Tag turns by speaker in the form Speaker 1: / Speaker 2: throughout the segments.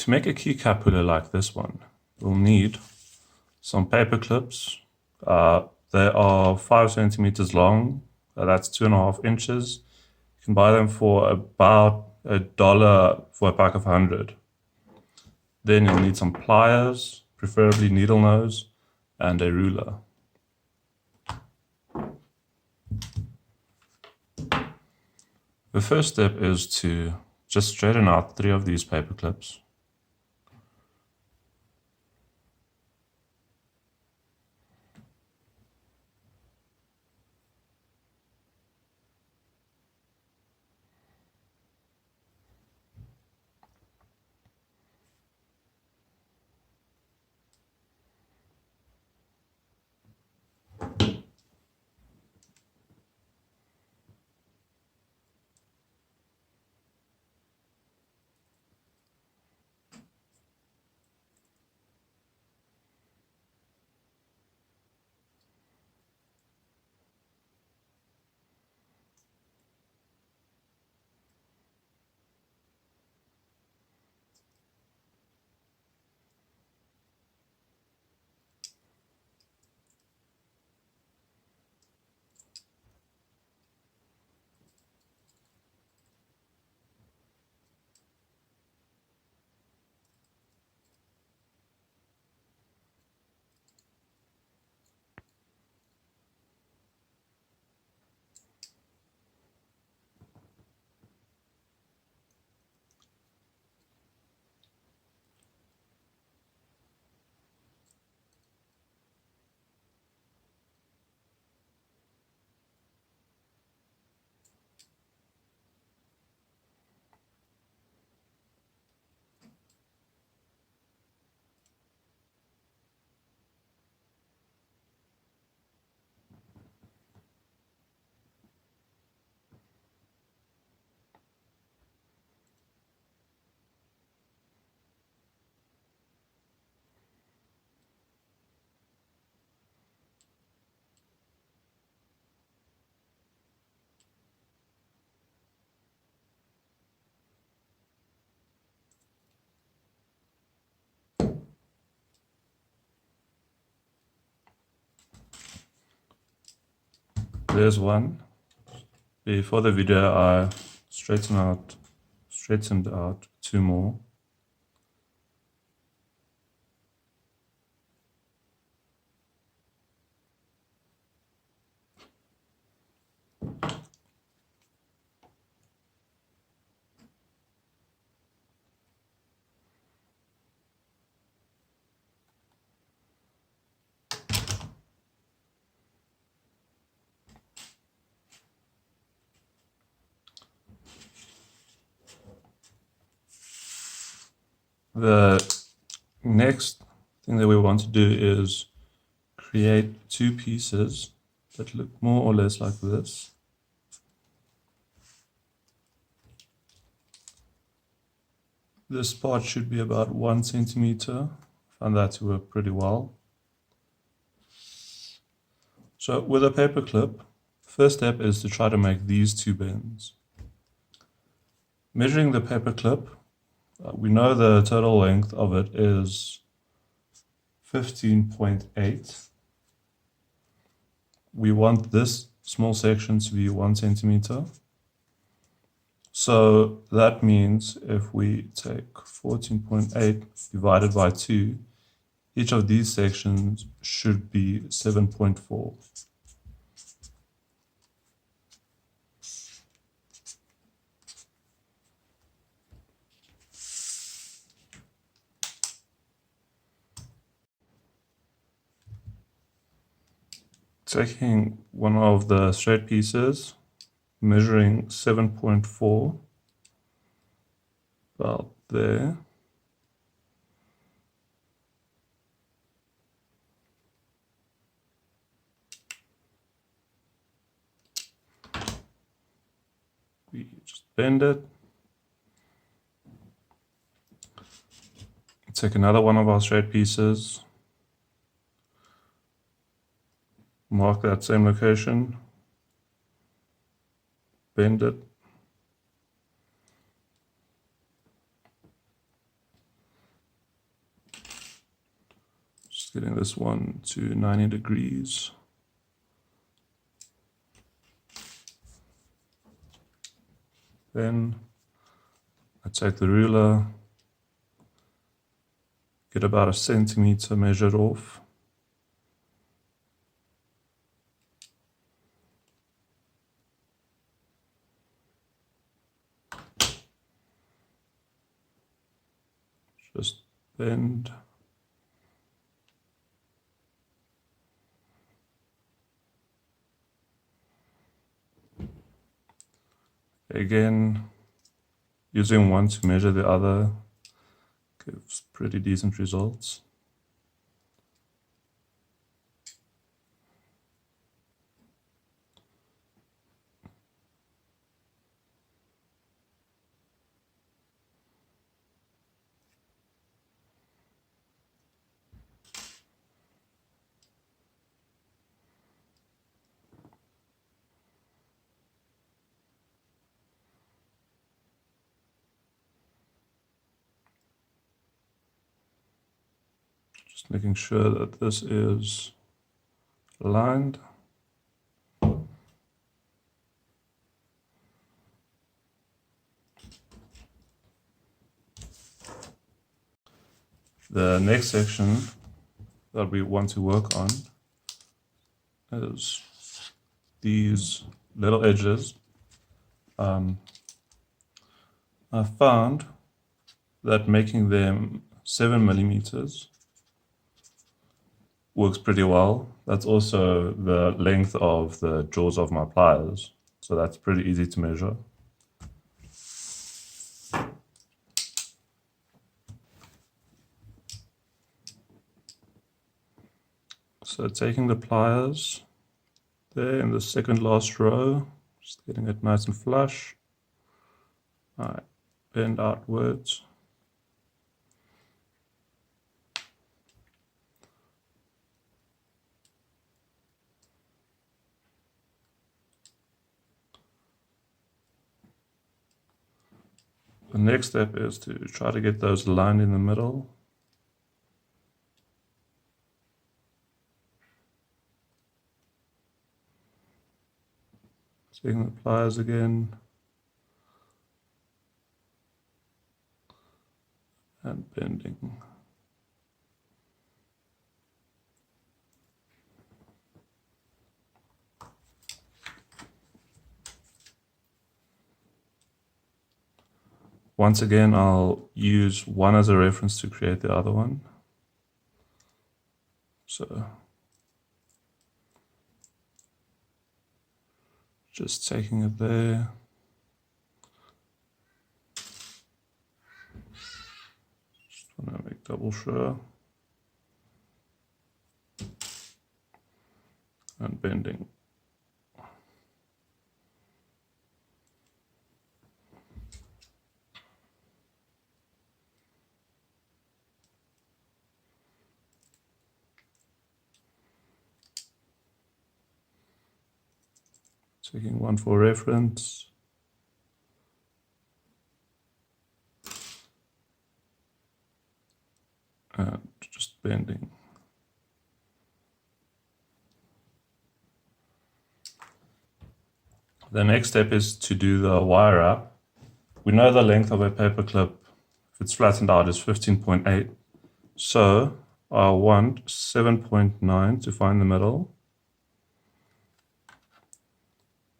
Speaker 1: To make a keycap puller like this one, we'll need some paper clips. They are 5 centimeters long. That's 2.5 inches. You can buy them for about $1 for a pack of 100. Then you'll need some pliers, preferably needle nose, and a ruler. The first step is to just straighten out 3 of these paper clips. There's one. Before the video, I straightened out 2 more. The next thing that we want to do is create 2 pieces that look more or less like this. This part should be about 1 centimeter. I found that to work pretty well. So with a paper clip, first step is to try to make these 2 bends. Measuring the paper clip, we know the total length of it is 15.8. We want this small section to be 1 centimeter. So that means if we take 14.8 divided by 2, each of these sections should be 7.4. Taking one of the straight pieces, measuring 7.4, about there. We just bend it. Take another one of our straight pieces. Mark that same location, bend it, Just getting this one to 90 degrees. Then I take the ruler, get about a centimeter measured off. Just bend. Again, using one to measure the other gives pretty decent results. Just making sure that this is aligned. The next section that we want to work on is these little edges. I found that making them 7 millimeters works pretty well. That's also the length of the jaws of my pliers, so that's pretty easy to measure. So taking the pliers there in the second last row, just getting it nice and flush. I bend outwards. The next step is to try to get those aligned in the middle. Taking the pliers again. And bending. Once again, I'll use one as a reference to create the other one. So just taking it there. Just want to make double sure. And bending. Taking one for reference. And just bending. The next step is to do the wire wrap. We know the length of a paper clip, if it's flattened out, is 15.8. So I want 7.9 to find the middle.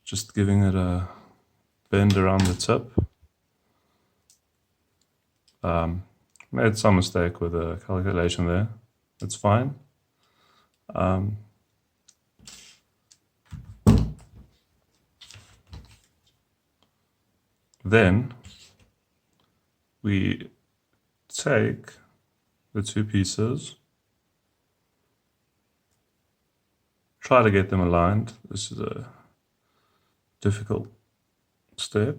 Speaker 1: Just giving it a bend around the tip. Made some mistake with the calculation there. It's fine. Then we take the two pieces, try to get them aligned. This is a difficult step.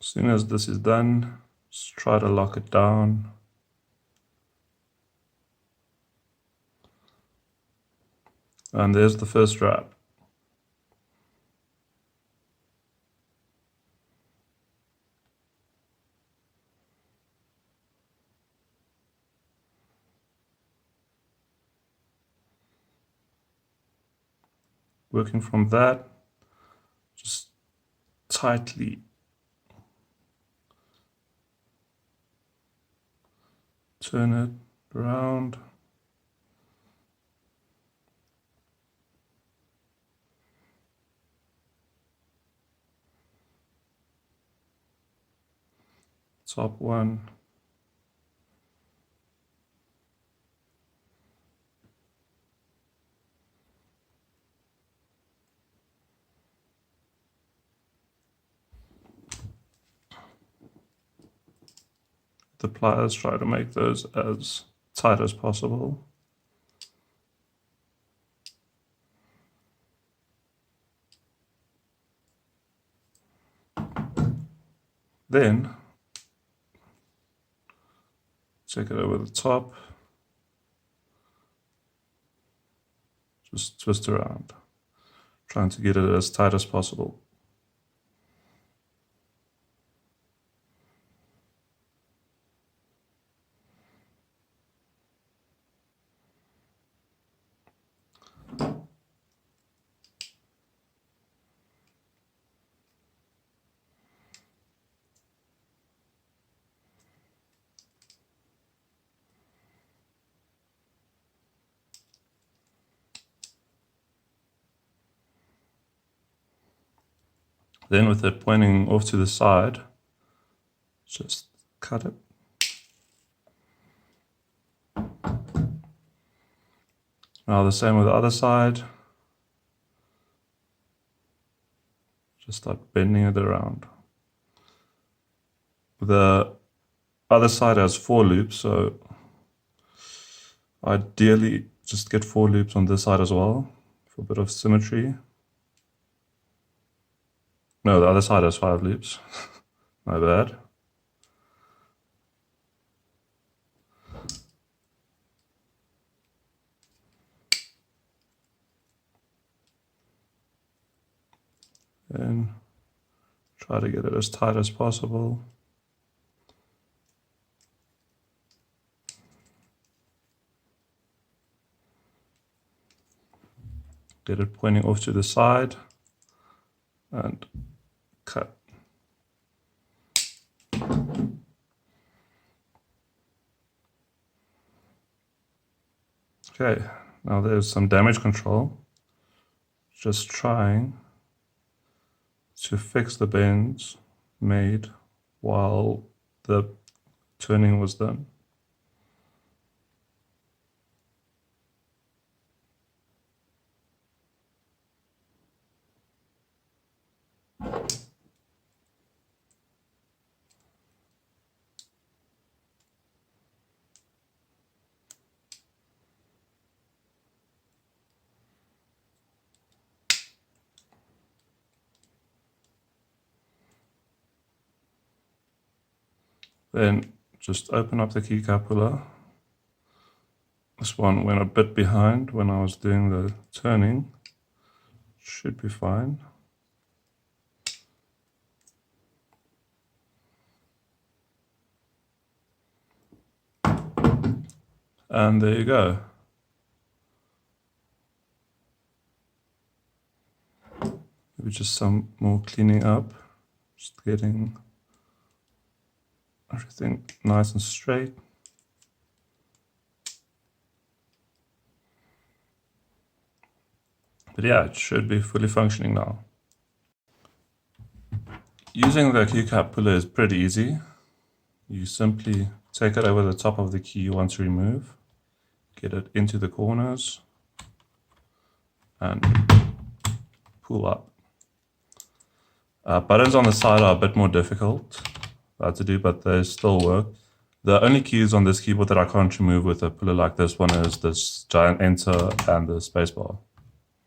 Speaker 1: As soon as this is done, just try to lock it down. And there's the first strap. Working from that, just tightly turn it around. Top one. The pliers, try to make those as tight as possible. Then take it over the top, just twist around, trying to get it as tight as possible. Then with it pointing off to the side, just cut it. Now the same with the other side. Just start bending it around. The other side has 4 loops, so ideally just get 4 loops on this side as well for a bit of symmetry. No, the other side has 5 loops. My bad. And try to get it as tight as possible. Get it pointing off to the side and cut. Okay, now there's some damage control. Just trying to fix the bends made while the turning was done. Then just open up the keycap puller. This one went a bit behind when I was doing the turning. Should be fine. And there you go. Maybe just some more cleaning up, just getting everything nice and straight. But yeah, it should be fully functioning now. Using the keycap puller is pretty easy. You simply take it over the top of the key you want to remove, get it into the corners, and pull up. Buttons on the side are a bit more difficult to do, but they still work. The only keys on this keyboard that I can't remove with a puller like this one is this giant enter and the spacebar.